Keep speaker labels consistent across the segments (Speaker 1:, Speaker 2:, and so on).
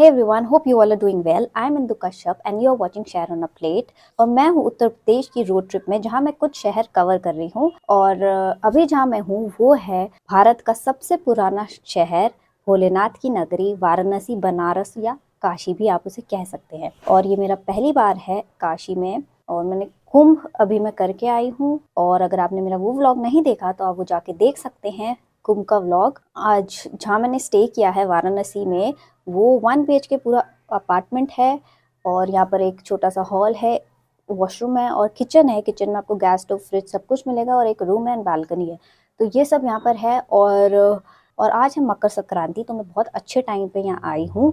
Speaker 1: Hey everyone, hope you all are doing well. I am Indu Kashyap and you are watching Share on a Plate. और मैं हूँ उत्तर प्रदेश की road trip में जहाँ मैं कुछ शहर कवर कर रही हूँ और अभी जहाँ मैं हूँ वो है भारत का सबसे पुराना शहर भोलेनाथ की नगरी वाराणसी, बनारस या काशी भी आप उसे कह सकते हैं। और ये मेरा पहली बार है काशी में और मैंने कुंभ अभी मैं करके आई हूँ और अगर आपने मेरा वो व्लॉग नहीं देखा तो आप वो जाके देख सकते हैं, कुंभ का व्लॉग। आज जहाँ मैंने स्टे किया है वाराणसी में वो 1 BHK पूरा अपार्टमेंट है और यहाँ पर एक छोटा सा हॉल है, वॉशरूम है और किचन है। किचन में आपको गैस स्टोव, फ्रिज सब कुछ मिलेगा और एक रूम है एंड बालकनी है। तो ये सब यहाँ पर है और आज है मकर संक्रांति, तो मैं बहुत अच्छे टाइम पे यहाँ आई हूँ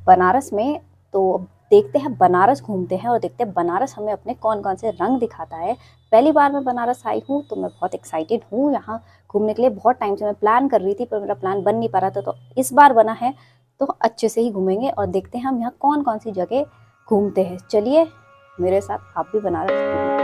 Speaker 1: बनारस में। तो देखते हैं, बनारस घूमते हैं और देखते हैं बनारस हमें अपने कौन कौन से रंग दिखाता है। पहली बार मैं बनारस आई हूँ तो मैं बहुत एक्साइटेड हूँ यहाँ घूमने के लिए। बहुत टाइम से मैं प्लान कर रही थी पर मेरा प्लान बन नहीं पा रहा था, तो इस बार बना है तो अच्छे से ही घूमेंगे और देखते हैं हम यहाँ कौन कौन सी जगह घूमते हैं। चलिए मेरे साथ, आप भी बनारस घूमिए।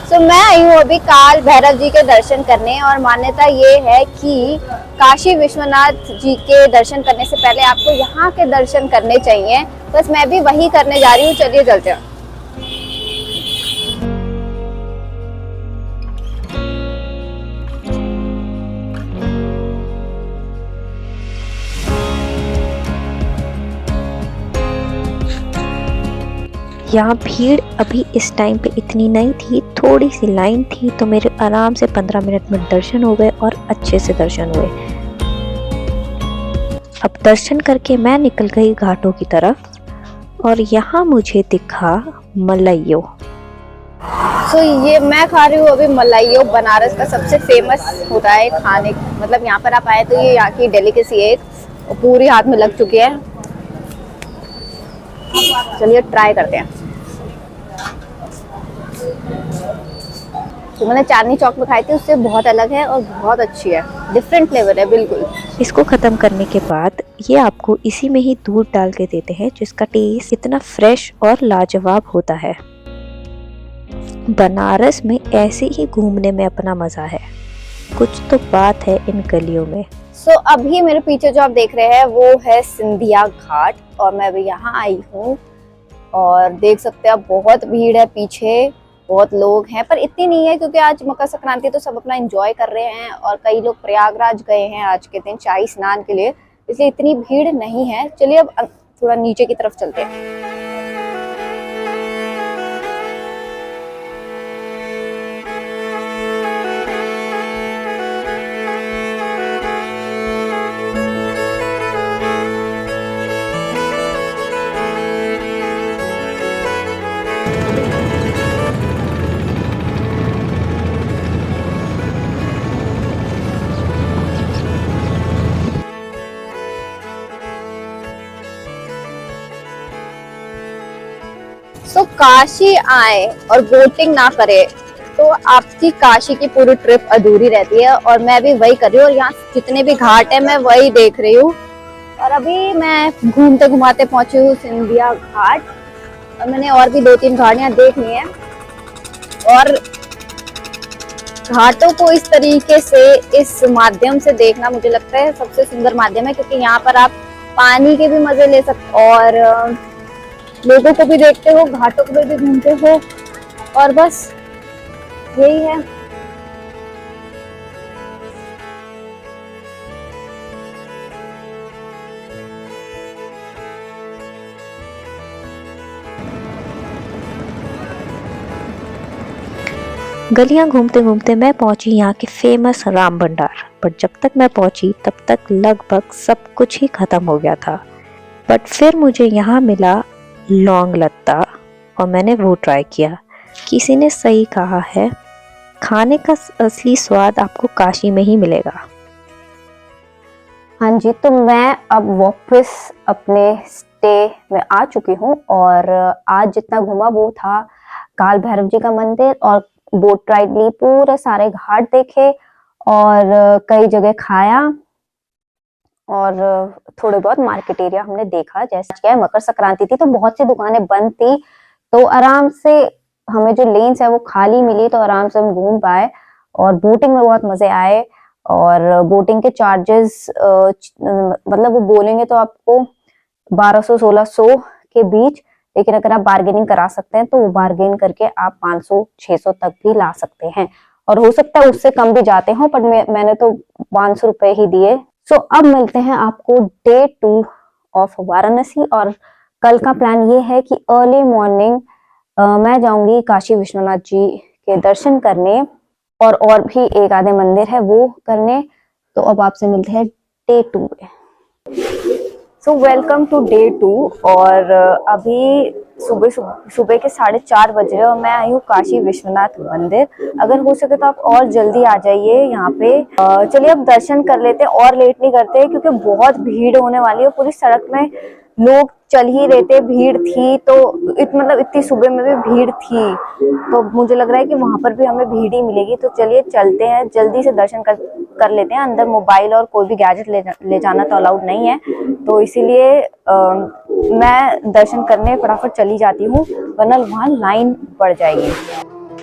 Speaker 1: तो मैं आई हूँ अभी काल भैरव जी के दर्शन करने और मान्यता ये है कि काशी विश्वनाथ जी के दर्शन करने से पहले आपको यहाँ के दर्शन करने चाहिए। बस मैं भी वही करने जा रही हूँ, चलिए चलते हैं।
Speaker 2: यहाँ भीड़ अभी इस टाइम पे इतनी नहीं थी, थोड़ी सी लाइन थी, तो मेरे आराम से 15 मिनट में दर्शन हो गए और अच्छे से दर्शन हुए। अब दर्शन करके मैं निकल गई घाटों की तरफ और यहाँ मुझे दिखा मलाइयो।
Speaker 1: तो ये मैं खा रही हूँ अभी मलाइयो। बनारस का सबसे फेमस होता है खाने, मतलब यहाँ पर आप आए तो ये यहाँ की डेलिकेसी है, एक पूरी हाथ में लग चुकी है। चलिए ट्राई करते हैं। तो मैंने चांदनी चौक में खाई थी, उससे बहुत अलग है और बहुत अच्छी है, डिफरेंट फ्लेवर है बिल्कुल।
Speaker 2: इसको ख़त्म करने के बाद ये आपको इसी में ही दूध डाल के देते हैं, जिसका टेस्ट इतना फ्रेश और लाजवाब होता है। बनारस में ऐसे ही घूमने में अपना मज़ा है, कुछ तो बात है इन गलियों में।
Speaker 1: सो अभी मेरे पीछे जो आप देख रहे हैं वो है सिंधिया घाट और मैं अभी यहाँ आई हूँ और देख सकते हैं आप बहुत भीड़ है, पीछे बहुत लोग हैं पर इतनी नहीं है क्योंकि आज मकर संक्रांति तो सब अपना एंजॉय कर रहे हैं और कई लोग प्रयागराज गए हैं आज के दिन शाही स्नान के लिए, इसलिए इतनी भीड़ नहीं है। चलिए अब थोड़ा नीचे की तरफ चलते हैं। तो काशी आए और बोटिंग ना करे तो आपकी काशी की पूरी ट्रिप अधूरी रहती है और मैं भी वही कर रही हूँ और यहाँ जितने भी घाट है मैं वही देख रही हूँ। और अभी मैं घूमते घुमाते पहुंची हूँ सिंधिया घाट और मैंने और भी 2-3 घाट यहाँ देख ली हैं और घाटों को इस तरीके से, इस माध्यम से देखना मुझे लगता है सबसे सुंदर माध्यम है, क्योंकि यहाँ पर आप पानी के भी मजे ले सकते और लोगों को भी देखते हो, घाटों को भी घूमते हो और बस यही है।
Speaker 2: गलियां घूमते घूमते मैं पहुंची यहाँ के फेमस राम भंडार, बट जब तक मैं पहुंची तब तक लगभग सब कुछ ही खत्म हो गया था। बट फिर मुझे यहाँ मिला लौंग लत्ता और मैंने वो ट्राई किया। किसी ने सही कहा है, खाने का असली स्वाद आपको काशी में ही मिलेगा।
Speaker 1: हाँ जी, तो मैं अब वापस अपने स्टे में आ चुकी हूँ और आज जितना घूमा वो था काल भैरव जी का मंदिर और बोट राइड ली, पूरे सारे घाट देखे और कई जगह खाया और थोड़े बहुत मार्केट एरिया हमने देखा। जैसे क्या है, मकर संक्रांति थी तो बहुत सी दुकानें बंद थी, तो आराम से हमें जो लेन्स है वो खाली मिली, तो आराम से हम घूम पाए और बोटिंग में बहुत मजे आए। और बोटिंग के चार्जेस मतलब वो बोलेंगे तो आपको 1200-1600 के बीच, लेकिन अगर आप बार्गेनिंग करा सकते हैं तो वो बार्गेन करके आप 500-600 तक भी ला सकते हैं, और हो सकता है उससे कम भी जाते हो, पर मैंने तो 500 रुपए ही दिए। सो अब मिलते हैं आपको डे 2 ऑफ वाराणसी। और कल का प्लान ये है कि अर्ली मॉर्निंग मैं जाऊंगी काशी विश्वनाथ जी के दर्शन करने, और भी एक आधे मंदिर है वो करने। तो अब आपसे मिलते हैं डे 2 में। So welcome to day 2। और अभी सुबह सुबह के 4:30 बज रहे हैं और मैं आई हूँ काशी विश्वनाथ मंदिर। अगर हो सके तो आप और जल्दी आ जाइए यहाँ पे। चलिए अब दर्शन कर लेते हैं और लेट नहीं करते, क्योंकि बहुत भीड़ होने वाली है। पूरी सड़क में लोग चल ही रहे थे, भीड़ थी, तो मतलब इतनी सुबह में भी भीड़ थी, तो मुझे लग रहा है कि वहां पर भी हमें भीड़ ही मिलेगी। तो चलिए चलते हैं, जल्दी से दर्शन कर लेते हैं। अंदर मोबाइल और कोई भी गैजेट ले जाना तो अलाउड नहीं है, तो इसीलिए मैं दर्शन करने फटाफट चली जाती हूँ, वरना वहाँ लाइन पड़ जाएगी।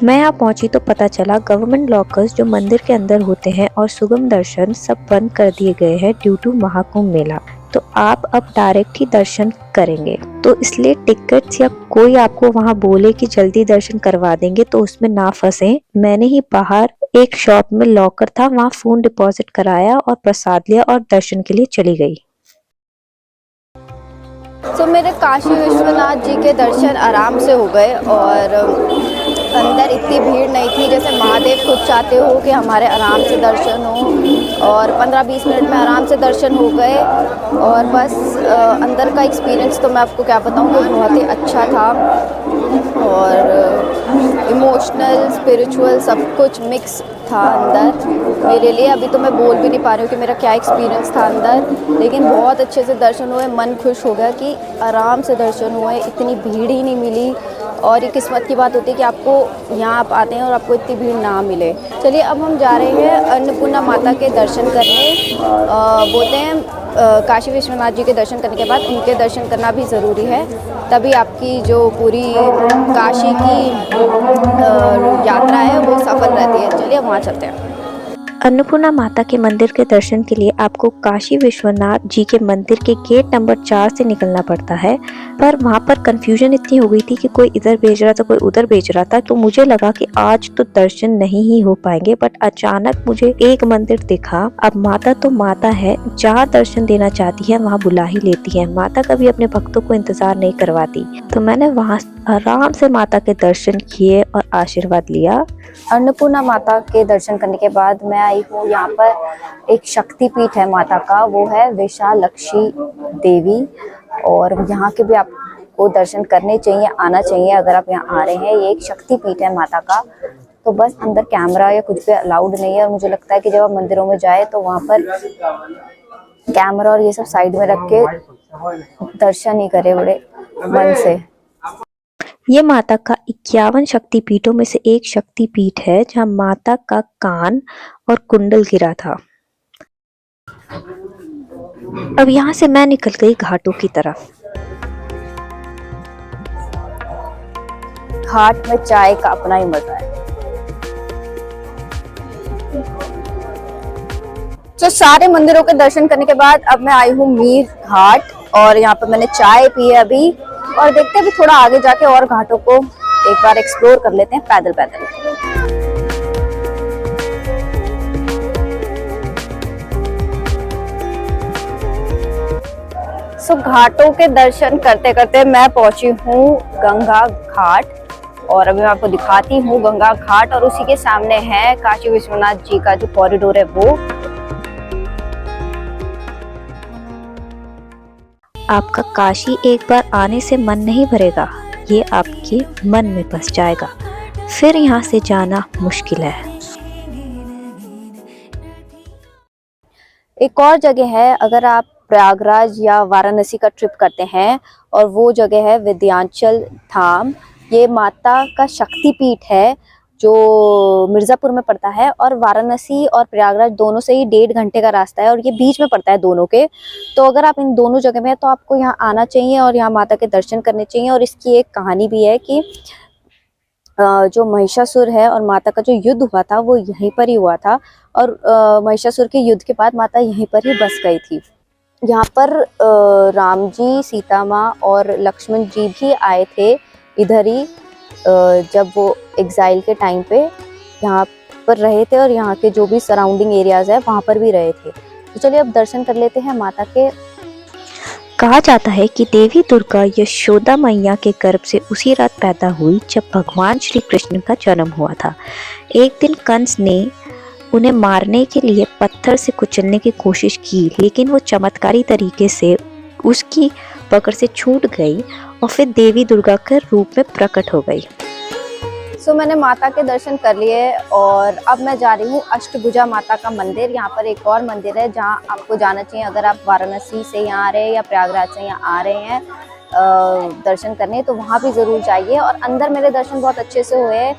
Speaker 2: मैं यहाँ पहुंची तो पता चला गवर्नमेंट लॉकर्स जो मंदिर के अंदर होते हैं और सुगम दर्शन सब बंद कर दिए गए हैं ड्यू टू महाकुंभ मेला। तो आप अब डायरेक्ट ही दर्शन करेंगे, तो इसलिए टिकट्स या कोई आपको वहाँ बोले कि जल्दी दर्शन करवा देंगे तो उसमें ना फंसे। मैंने ही बाहर एक शॉप में लॉकर था, वहाँ फोन डिपॉजिट कराया और प्रसाद लिया और दर्शन के लिए चली गई।
Speaker 1: तो मेरे काशी विश्वनाथ जी के दर्शन आराम से हो गए, और अंदर इतनी भीड़ नहीं थी। जैसे महादेव खुद चाहते हो कि हमारे आराम से दर्शन हो, और 15-20 मिनट में आराम से दर्शन हो गए। और बस अंदर का एक्सपीरियंस तो मैं आपको क्या बताऊँ, वो बहुत ही अच्छा था, और इमोशनल स्पिरिचुअल सब कुछ मिक्स था अंदर मेरे लिए। अभी तो मैं बोल भी नहीं पा रही हूँ कि मेरा क्या एक्सपीरियंस था अंदर, लेकिन बहुत अच्छे से दर्शन हुए। मन खुश हो गया कि आराम से दर्शन हुए, इतनी भीड़ ही नहीं मिली। और ये किस्मत की बात होती है कि आपको यहाँ आप आते हैं और आपको इतनी भीड़ ना मिले। चलिए अब हम जा रहे हैं अन्नपूर्णा माता के दर्शन करने। बोलते हैं काशी विश्वनाथ जी के दर्शन करने के बाद उनके दर्शन करना भी ज़रूरी है, तभी आपकी जो पूरी काशी की यात्रा है वो सफल रहती है। चलिए अब वहाँ चलते हैं।
Speaker 2: अन्नपूर्णा माता के मंदिर के दर्शन के लिए आपको काशी विश्वनाथ जी के मंदिर के गेट नंबर 4 से निकलना पड़ता है, पर वहाँ पर कंफ्यूजन इतनी हो गई थी कि कोई इधर भेज रहा था कोई उधर भेज रहा था, तो मुझे लगा कि आज तो दर्शन नहीं ही हो पाएंगे। बट अचानक मुझे एक मंदिर दिखा। अब माता तो माता है, जहाँ दर्शन देना चाहती है वहाँ बुला ही लेती है। माता कभी अपने भक्तों को इंतजार नहीं करवाती, तो मैंने वहाँ आराम से माता के दर्शन किए और आशीर्वाद लिया।
Speaker 1: अन्नपूर्णा माता के दर्शन करने के बाद मैं आई हूँ यहाँ पर, एक शक्तिपीठ है माता का, वो है विशालक्षी देवी। और यहाँ के भी आपको दर्शन करने चाहिए, आना चाहिए अगर आप यहाँ आ रहे हैं। ये एक शक्तिपीठ है माता का। तो बस अंदर कैमरा या कुछ भी अलाउड नहीं है, और मुझे लगता है कि जब आप मंदिरों में जाए तो वहाँ पर कैमरा और ये सब साइड में रख के दर्शन ही करे बड़े मन से।
Speaker 2: ये माता का 51 शक्तिपीठों में से एक शक्तिपीठ है, जहाँ माता का कान और कुंडल गिरा था। अब यहाँ से मैं निकल गई घाटों की तरफ।
Speaker 1: घाट में चाय का अपना ही मजा है। तो सारे मंदिरों के दर्शन करने के बाद अब मैं आई हूँ मीर घाट, और यहाँ पर मैंने चाय पी है अभी, और देखते हैं अभी थोड़ा आगे जाके और घाटों को एक बार एक्सप्लोर कर लेते हैं पैदल पैदल। सो घाटों के दर्शन करते करते मैं पहुंची हूँ गंगा घाट, और अभी मैं आपको दिखाती हूँ गंगा घाट, और उसी के सामने है काशी विश्वनाथ जी का जो कॉरिडोर है वो।
Speaker 2: आपका काशी एक बार आने से मन नहीं भरेगा, ये आपके मन में बस जाएगा, फिर यहाँ से जाना मुश्किल है।
Speaker 1: एक और जगह है, अगर आप प्रयागराज या वाराणसी का ट्रिप करते हैं, और वो जगह है विंध्याचल धाम। ये माता का शक्तिपीठ है जो मिर्ज़ापुर में पड़ता है, और वाराणसी और प्रयागराज दोनों से ही 1.5 घंटे का रास्ता है, और ये बीच में पड़ता है दोनों के। तो अगर आप इन दोनों जगह में हैं तो आपको यहाँ आना चाहिए और यहाँ माता के दर्शन करने चाहिए। और इसकी एक कहानी भी है कि जो महिषासुर है और माता का जो युद्ध हुआ था वो यहीं पर ही हुआ था, और महिषासुर के युद्ध के बाद माता यहीं पर ही बस गई थी। यहाँ पर राम जी, सीता माँ और लक्ष्मण जी भी आए थे इधर ही, जब वो एग्जाइल के टाइम पे यहाँ पर रहे थे, और यहाँ के जो भी सराउंडिंग एरियाज है वहाँ पर भी रहे थे। तो चलिए अब दर्शन कर लेते हैं माता के।
Speaker 2: कहा जाता है कि देवी दुर्गा यशोदा मैया के गर्भ से उसी रात पैदा हुई जब भगवान श्री कृष्ण का जन्म हुआ था। एक दिन कंस ने उन्हें मारने के लिए पत्थर से कुचलने की कोशिश की, लेकिन वो चमत्कारी तरीके से उसकी पकड़ से छूट गई और फिर देवी दुर्गा के रूप में प्रकट हो गई।
Speaker 1: सो मैंने माता के दर्शन कर लिए और अब मैं जा रही हूँ अष्टभुजा माता का मंदिर। यहाँ पर एक और मंदिर है जहाँ आपको जाना चाहिए अगर आप वाराणसी से यहाँ आ रहे हैं या प्रयागराज से यहाँ आ रहे हैं दर्शन करने, तो वहाँ भी ज़रूर जाइए। और अंदर मेरे दर्शन बहुत अच्छे से हुए।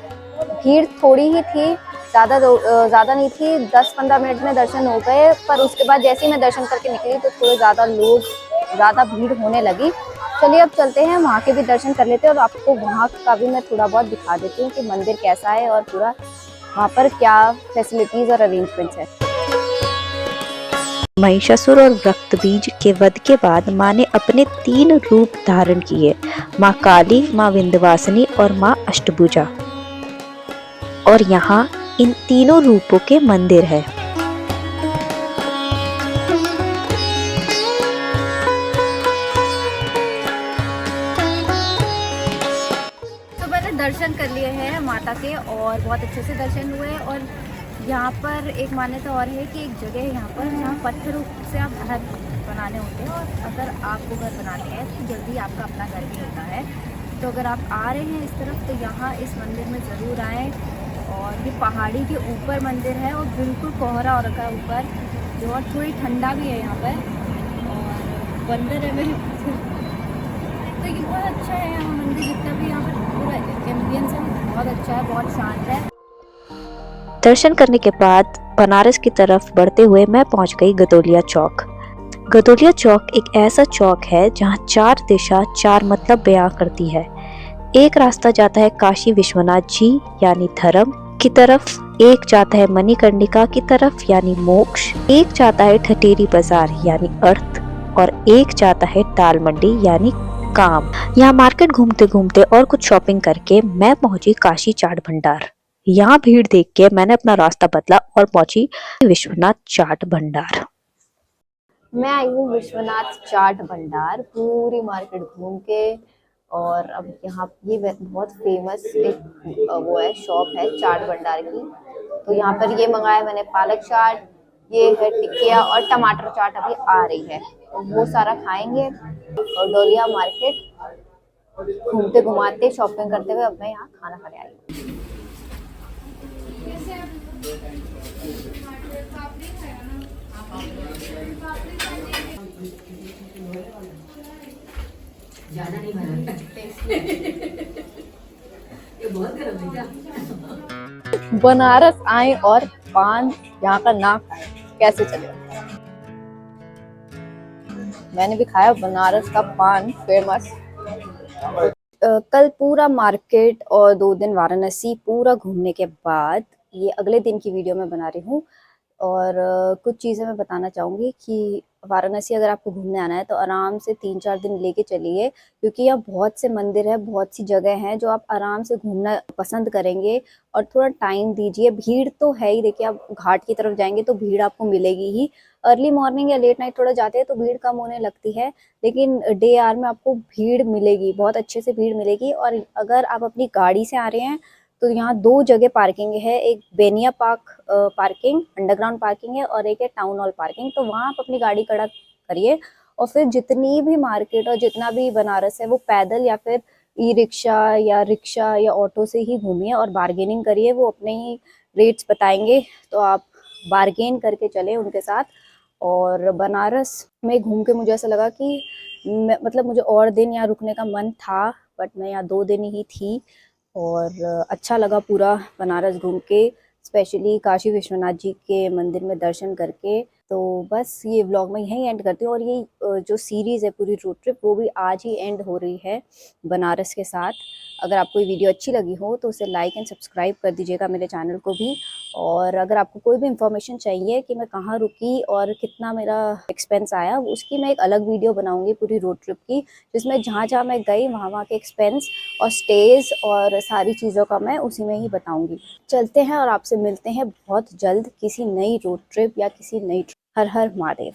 Speaker 1: भीड़ थोड़ी ही थी, ज़्यादा नहीं थी, 10-15 मिनट में दर्शन हो गए। पर उसके बाद जैसे ही मैं दर्शन करके निकली तो थोड़े ज़्यादा भीड़ होने लगी। चलिए अब चलते हैं, वहाँ के भी दर्शन कर लेते हैं और आपको वहाँ का भी मैं थोड़ा बहुत दिखा देती हूँ कि मंदिर कैसा है और पूरा वहाँ पर क्या फैसिलिटीज़ और अरेंजमेंट्स है।
Speaker 2: महिषासुर और रक्तबीज के वध के बाद माँ ने अपने 3 रूप धारण किए, माँ काली, माँ विंध्यवासिनी और माँ अष्टभुजा। और यहाँ इन तीनों रूपों के मंदिर है।
Speaker 1: तो मैंने दर्शन कर लिए हैं माता के और बहुत अच्छे से दर्शन हुए। और यहाँ पर एक मान्यता और है कि एक जगह है यहाँ पर जहाँ पत्थरों से आप घर बनाने होते हैं, और अगर आपको घर बनाने हैं तो जल्दी आपका अपना घर भी होता है। तो अगर आप आ रहे हैं इस तरफ तो यहाँ इस मंदिर में ज़रूर आएँ। और ये पहाड़ी के ऊपर मंदिर है और बिल्कुल कोहरा हो रखा है ऊपर, जो और थोड़ी ठंडा भी है यहाँ पर। और बंदर है मेरे तो ये बहुत अच्छा है यहाँ मंदिर, जितना भी यहाँ पर पूरा एम्बियंस है बहुत अच्छा है, बहुत शांत है।
Speaker 2: दर्शन करने के बाद बनारस की तरफ बढ़ते हुए मैं पहुंच गई गदोलिया चौक। गदोलिया चौक एक ऐसा चौक है जहां 4 दिशा 4 मतलब बयां करती है। एक रास्ता जाता है काशी विश्वनाथ जी यानी धर्म की तरफ, एक जाता है मणिकर्णिका की तरफ यानी मोक्ष, एक जाता है ठठेरी बाजार यानी अर्थ, और एक जाता है दाल मंडी यानी काम। यहाँ मार्केट घूमते घूमते और कुछ शॉपिंग करके मैं पहुंची काशी चाट भंडार। यहाँ भीड़ देख के मैंने अपना रास्ता बदला और पहुंची विश्वनाथ चाट भंडार।
Speaker 1: मैं आई हूँ विश्वनाथ चाट भंडार पूरी मार्केट घूम के। और अब यहाँ ये बहुत फेमस एक वो है, शॉप है चाट भंडार की। तो यहाँ पर ये मंगाया मैंने पालक चाट, ये है टिकिया और टमाटर चाट अभी आ रही है, तो वो सारा खाएंगे। और डोलिया मार्केट घूमते घुमाते शॉपिंग करते हुए अब मैं यहाँ खाना खाने आई हूँ। बनारस आए और पान यहाँ का ना खाए कैसे चले। मैंने भी खाया बनारस का पान, फेमस। कल पूरा मार्केट और 2 दिन वाराणसी पूरा घूमने के बाद ये अगले दिन की वीडियो मैं बना रही हूँ। और कुछ चीज़ें मैं बताना चाहूँगी कि वाराणसी अगर आपको घूमने आना है तो आराम से 3-4 दिन लेके चलिए, क्योंकि यहाँ बहुत से मंदिर है, बहुत सी जगह हैं जो आप आराम से घूमना पसंद करेंगे। और थोड़ा टाइम दीजिए, भीड़ तो है ही, देखिए आप घाट की तरफ जाएंगे तो भीड़ आपको मिलेगी ही। अर्ली मॉर्निंग या लेट नाइट थोड़ा जाते हैं तो भीड़ कम होने लगती है, लेकिन डे आवर में आपको भीड़ मिलेगी, बहुत अच्छे से भीड़ मिलेगी। और अगर आप अपनी गाड़ी से आ रहे हैं तो यहाँ 2 जगह पार्किंग है, एक बेनिया पार्क पार्किंग अंडरग्राउंड पार्किंग है और एक है टाउन हॉल पार्किंग। तो वहाँ आप अपनी गाड़ी खड़ा करिए और फिर जितनी भी मार्केट और जितना भी बनारस है वो पैदल या फिर ई रिक्शा या रिक्शा या ऑटो से ही घूमिए और बार्गेनिंग करिए, वो अपने ही रेट्स बताएंगे तो आप बार्गेन करके चले उनके साथ। और बनारस में घूम के मुझे ऐसा लगा कि मतलब मुझे और दिन यहाँ रुकने का मन था, बट मैं यहाँ 2 दिन ही थी। और अच्छा लगा पूरा बनारस घूम के, स्पेशली काशी विश्वनाथ जी के मंदिर में दर्शन करके। तो बस ये व्लॉग मैं यहीं एंड करती हूँ, और ये जो सीरीज़ है पूरी रोड ट्रिप वो भी आज ही एंड हो रही है बनारस के साथ। अगर आपको ये वीडियो अच्छी लगी हो तो उसे लाइक एंड सब्सक्राइब कर दीजिएगा मेरे चैनल को भी। और अगर आपको कोई भी इंफॉर्मेशन चाहिए कि मैं कहाँ रुकी और कितना मेरा एक्सपेंस आया, उसकी मैं एक अलग वीडियो बनाऊंगी पूरी रोड ट्रिप की, जिसमें जहाँ जहाँ मैं गई वहाँ के एक्सपेंस और स्टेज और सारी चीज़ों का मैं उसी में ही बताऊंगी। चलते हैं और आपसे मिलते हैं बहुत जल्द किसी नई रोड ट्रिप या किसी नई ट्रिप। हर हर महादेव।